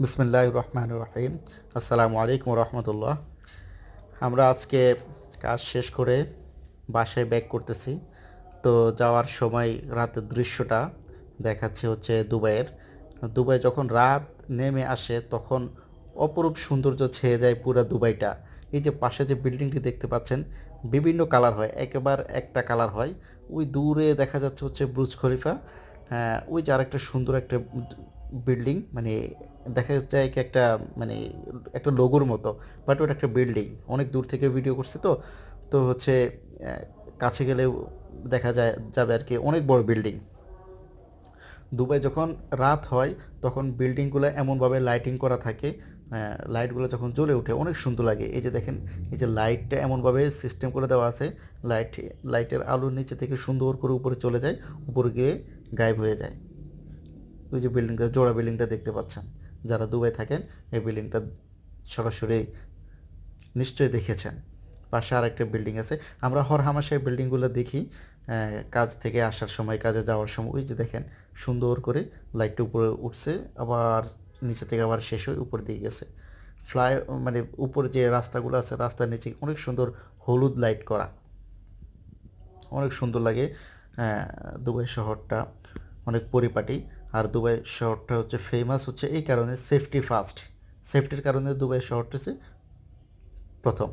বিসমিল্লাহির রহমানির রহিম। আসসালামু আলাইকুম রহমতুল্লাহ। আমরা আজকে কাজ শেষ করে বাসায় ব্যাক করতেছি। তো যাওয়ার সময় রাতের দৃশ্যটা দেখাচ্ছে হচ্ছে দুবাইয়ের। দুবাই যখন রাত নেমে আসে তখন অপরূপ সৌন্দর্য ছেয়ে যায় পুরো দুবাইটা। এই যে পাশে যে বিল্ডিংটি দেখতে পাচ্ছেন, বিভিন্ন কালার হয়, একেবারে একটা কালার হয়। ওই দূরে দেখা যাচ্ছে হচ্ছে বুর্জ খলিফা। হ্যাঁ, ওই যে আরেকটা সুন্দর একটা বিল্ডিং, মানে দেখা যায় কি একটা, মানে একটা লোগোর মতো, বাট ওটা একটা বিল্ডিং। অনেক দূর থেকে ভিডিও করছি তো, তো হচ্ছে কাছে গেলে দেখা যায় যাবে আর কি, অনেক বড় বিল্ডিং। দুবাই যখন রাত হয় তখন বিল্ডিংগুলো এমনভাবে লাইটিং করা থাকে, লাইটগুলো যখন জ্বলে ওঠে অনেক সুন্দর লাগে। এই যে দেখেন, এই যে লাইটটা এমনভাবে সিস্টেম করে দেওয়া আছে, লাইটের আলোর নিচে থেকে সুন্দর করে উপরে চলে যায়, উপরে গিয়ে গায়েব হয়ে যায়। ওই যে বিল্ডিংটা, জোড়া বিল্ডিংটা দেখতে পাচ্ছেন, যারা দুবাই থাকেন এই বিল্ডিংটা সরাসরি নিশ্চয়ই দেখেছেন। পাশে আরেকটা বিল্ডিং আছে, আমরা হরহামেশা এই বিল্ডিংগুলো দেখি কাজ থেকে আসার সময়, কাজে যাওয়ার সময়। ওই যে দেখেন, সুন্দর করে লাইটটা উপরে উঠছে, আবার নিচে থেকে আবার শেষ হয়ে উপর দিকে গেছে। ফ্লাই, মানে উপরে যে রাস্তাগুলো আছে রাস্তার নিচে অনেক সুন্দর হলুদ লাইট করা, অনেক সুন্দর লাগে। দুবাই শহরটা অনেক পরিপাটি। আর দুবাই শহরটা হচ্ছে ফেমাস হচ্ছে এই কারণে, সেফটি ফার্স্ট। সেফটির কারণে দুবাই শহরটা হচ্ছে প্রথম।